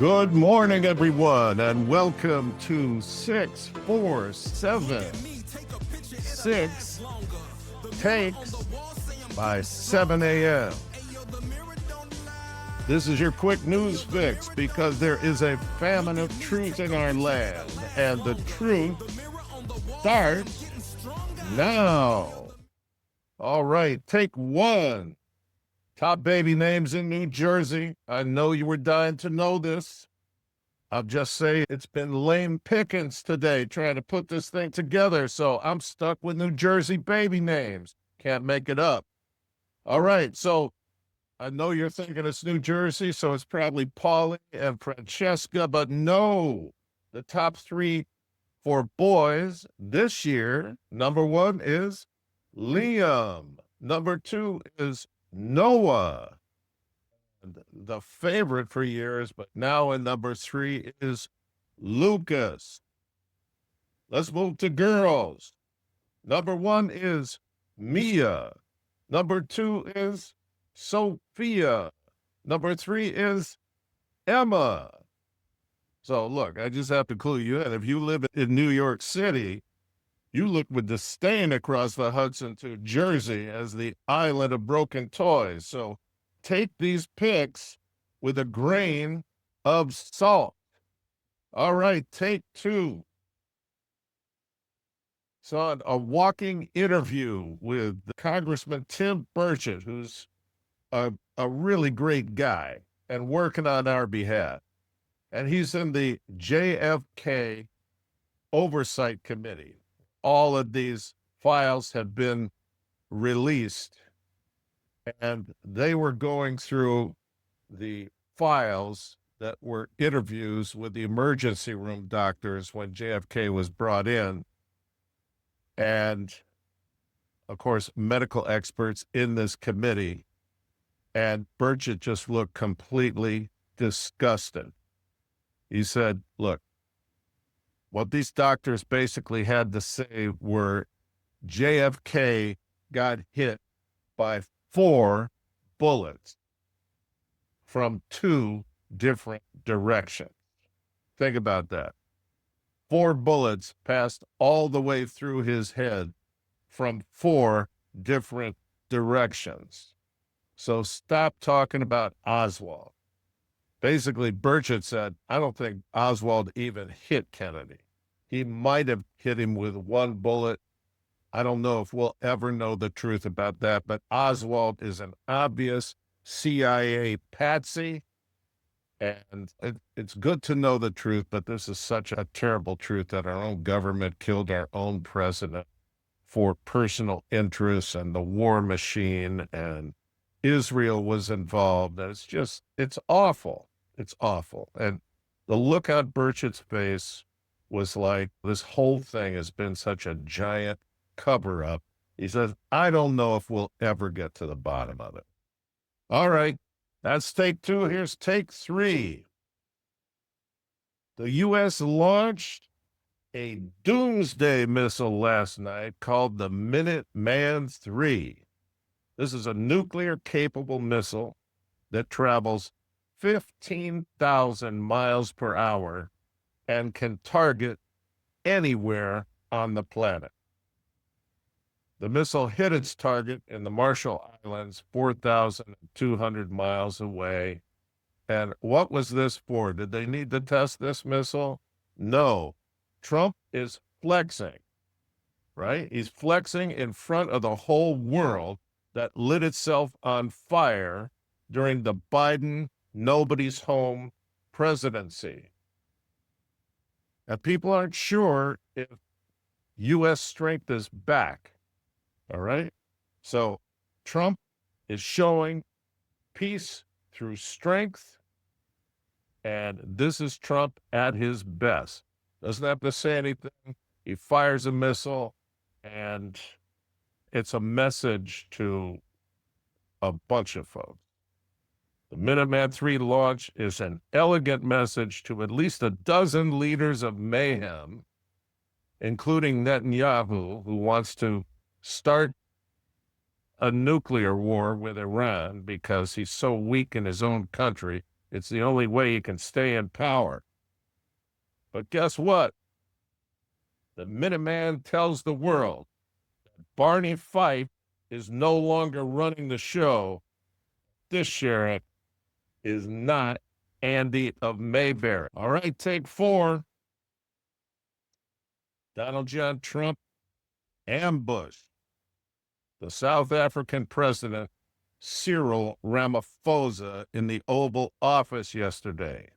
Good morning, everyone, and welcome to 647 Takes by 7 a.m. This is your quick news fix because there is a famine of truth in our land, and the truth starts now. All right, take one. Top baby names in New Jersey. I know you were dying to know this. I'll just say it's been lame pickings today trying to put this thing together, so I'm stuck with New Jersey baby names. Can't make it up. All right, so I know you're thinking it's New Jersey, so it's probably Paulie and Francesca, but no. The top three for boys this year, number one is Liam. Number two is Noah. And the favorite for years, but now in number three is Lucas. Let's move to girls. Number one is Mia. Number two is Sophia. Number three is Emma. So look, I just have to clue you in. If you live in New York City, you look with disdain across the Hudson to Jersey as the island of broken toys. So take these picks with a grain of salt. All right, take two. Saw a walking interview with Congressman Tim Burett, who's a really great guy and working on our behalf. And he's in the JFK Oversight Committee. All of these files have been released, and they were going through the files that were interviews with the emergency room doctors when JFK was brought in. And of course, medical experts in this committee. And Burchett just looked completely disgusted. He said, look, what these doctors basically had to say were JFK got hit by 4 bullets from 2 different directions. Think about that. 4 bullets passed all the way through his head from 4 different directions. So stop talking about Oswald. Basically, Burchett said, I don't think Oswald even hit Kennedy. He might have hit him with 1 bullet. I don't know if we'll ever know the truth about that, but Oswald is an obvious CIA patsy, and it's good to know the truth, but this is such a terrible truth that our own government killed our own president for personal interests and the war machine, and Israel was involved. And it's awful. It's awful. And the look on Burchett's face was like, this whole thing has been such a giant cover-up. He says, I don't know if we'll ever get to the bottom of it. All right, that's take 2. Here's take 3. The U.S. launched a Doomsday missile last night called the Minuteman III. This is a nuclear-capable missile that travels 15,000 miles per hour and can target anywhere on the planet. The missile hit its target in the Marshall Islands, 4,200 miles away. And what was this for? Did they need to test this missile? No. Trump is flexing, right? He's flexing in front of the whole world that lit itself on fire during the Biden nobody's home presidency. And people aren't sure if U.S. strength is back. All right. So Trump is showing peace through strength. And this is Trump at his best. Doesn't have to say anything. He fires a missile, and it's a message to a bunch of folks. The Minuteman III launch is an elegant message to at least a dozen leaders of mayhem, including Netanyahu, who wants to start a nuclear war with Iran because he's so weak in his own country It's the only way you can stay in power. But guess what? The Minuteman tells the world that Barney Fife is no longer running the show. This sheriff is not Andy of Mayberry. All right, take 4. Donald John Trump ambushed the South African president, Cyril Ramaphosa, in the Oval Office yesterday.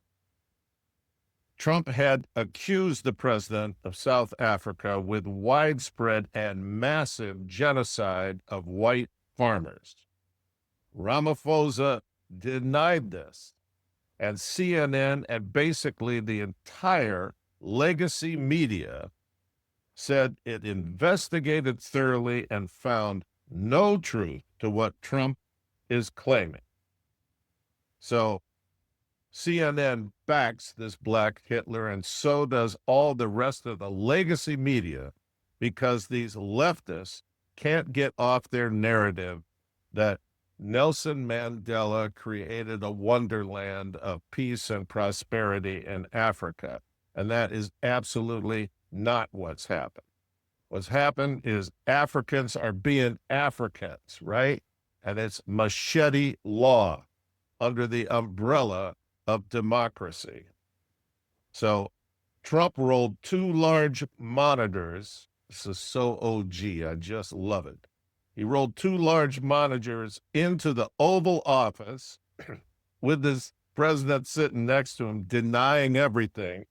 Trump had accused the president of South Africa with widespread and massive genocide of white farmers. Ramaphosa denied this, and CNN and basically the entire legacy media said it investigated thoroughly and found no truth to what Trump is claiming. So CNN backs this black Hitler, and so does all the rest of the legacy media, because these leftists can't get off their narrative that Nelson Mandela created a wonderland of peace and prosperity in Africa. And that is absolutely not what's happened. What's happened is Africans are being Africans, right? And it's machete law under the umbrella of democracy. So Trump rolled 2 large monitors. This is so OG, I just love it. He rolled 2 large monitors into the Oval Office with this president sitting next to him, denying everything.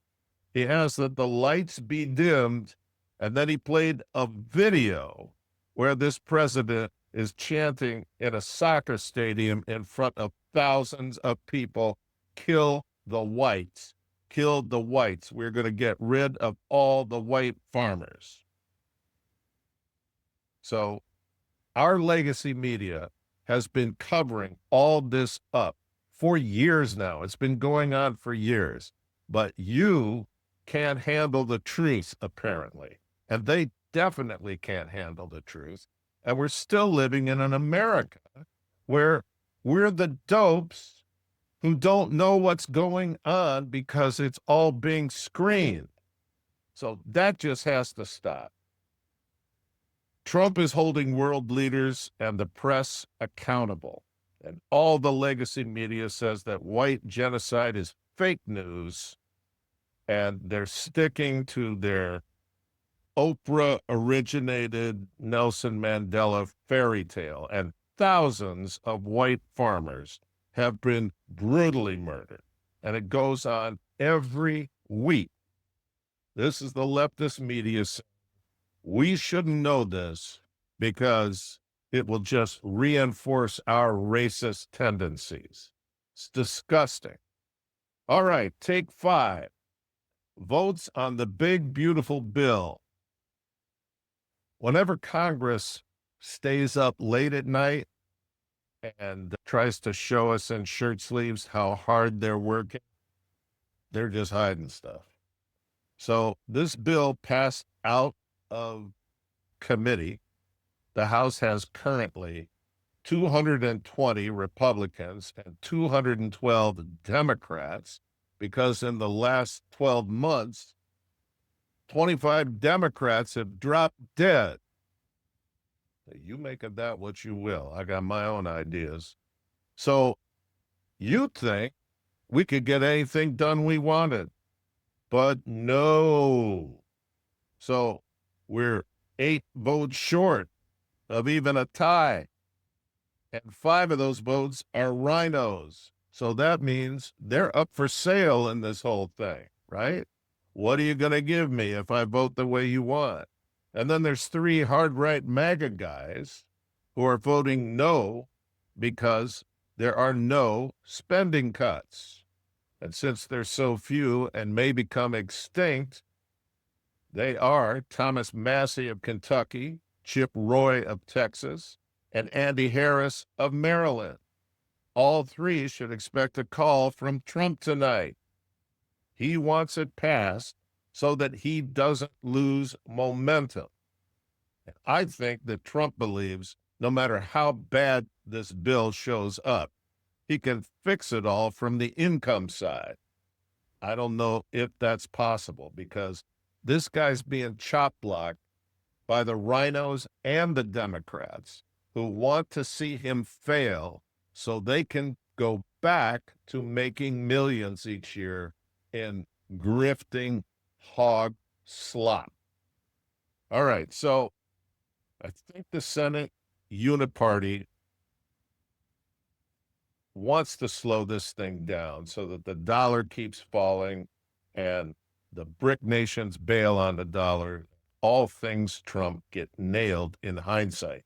He asked that the lights be dimmed, and then he played a video where this president is chanting in a soccer stadium in front of thousands of people, "Kill the whites, kill the whites. We're going to get rid of all the white farmers." So our legacy media has been covering all this up for years now. It's been going on for years. But you can't handle the truth, apparently. And they definitely can't handle the truth. And we're still living in an America where we're the dopes who don't know what's going on because it's all being screened. So that just has to stop. Trump is holding world leaders and the press accountable. And all the legacy media says that white genocide is fake news, and they're sticking to their Oprah-originated Nelson Mandela fairy tale. And thousands of white farmers have been brutally murdered. And it goes on every week. This is the leftist media saying, we shouldn't know this because it will just reinforce our racist tendencies. It's disgusting. All right, take 5. Votes on the big, beautiful bill. Whenever Congress stays up late at night and tries to show us in shirt sleeves how hard they're working, they're just hiding stuff. So this bill passed out of committee. The House has currently 220 Republicans and 212 Democrats, because in the last 12 months, 25 Democrats have dropped dead. You make of that what you will. I got my own ideas. So you think we could get anything done we wanted, but no. So we're 8 votes short of even a tie. And 5 of those votes are rhinos. So that means they're up for sale in this whole thing, right? What are you going to give me if I vote the way you want? And then there's 3 hard-right MAGA guys who are voting no because there are no spending cuts. And since there's so few and may become extinct, they are Thomas Massey of Kentucky, Chip Roy of Texas, and Andy Harris of Maryland. All 3 should expect a call from Trump tonight. He wants it passed so that he doesn't lose momentum. And I think that Trump believes no matter how bad this bill shows up, he can fix it all from the income side. I don't know if that's possible because this guy's being chop blocked by the rhinos and the Democrats who want to see him fail so they can go back to making millions each year in grifting hog slop. All right, so I think the Senate uniparty wants to slow this thing down so that the dollar keeps falling and the BRIC nations bail on the dollar. All things Trump get nailed in hindsight,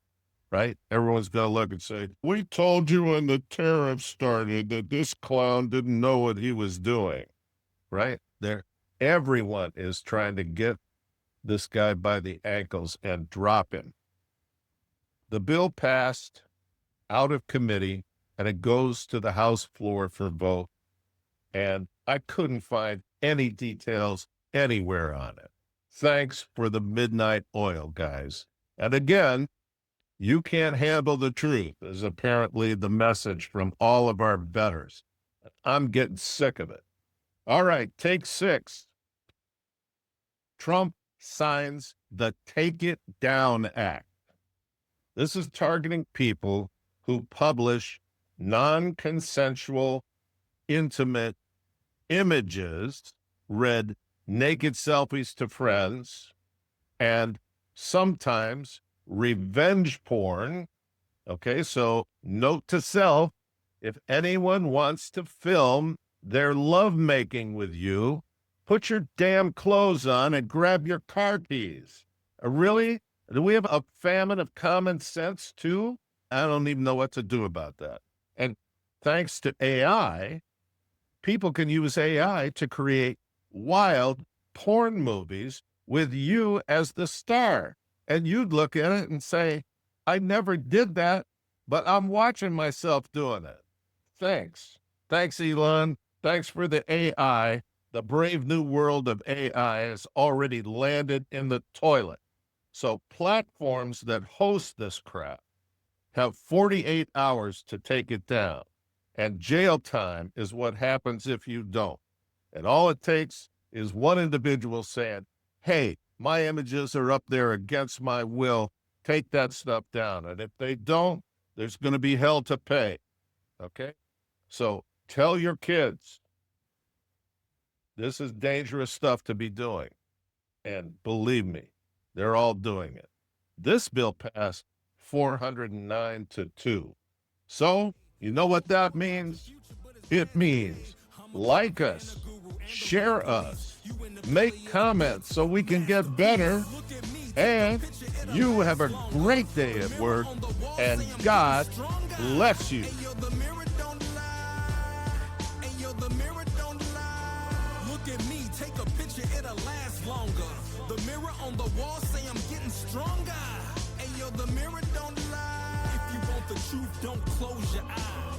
right? Everyone's going to look and say, we told you when the tariffs started that this clown didn't know what he was doing, right? Everyone is trying to get this guy by the ankles and drop him. The bill passed out of committee and it goes to the House floor for vote. And I couldn't find any details anywhere on it. Thanks for the midnight oil, guys. And again, you can't handle the truth is apparently the message from all of our betters. I'm getting sick of it. All right, take 6. Trump signs the Take It Down Act. This is targeting people who publish non-consensual, intimate images, read naked selfies to friends, and sometimes revenge porn. Okay, so note to self, if anyone wants to film their lovemaking with you, put your damn clothes on and grab your car keys. Really? Do we have a famine of common sense too? I don't even know what to do about that. And thanks to AI, people can use AI to create wild porn movies with you as the star. And you'd look at it and say, I never did that, but I'm watching myself doing it. Thanks. Thanks, Elon. Thanks for the AI. The brave new world of AI has already landed in the toilet. So platforms that host this crap have 48 hours to take it down. And jail time is what happens if you don't. And all it takes is one individual saying, hey, my images are up there against my will. Take that stuff down. And if they don't, there's going to be hell to pay. Okay? So tell your kids, this is dangerous stuff to be doing. And believe me, they're all doing it. This bill passed 409-2. So, you know what that means? It means like us, share us, make comments so we can get better, and you have a great day at work, and God bless you. Look at me, take a picture, it'll last longer. The mirror on the wall say I'm getting stronger. Hey yo, the mirror don't lie. If you want the truth, don't close your eyes.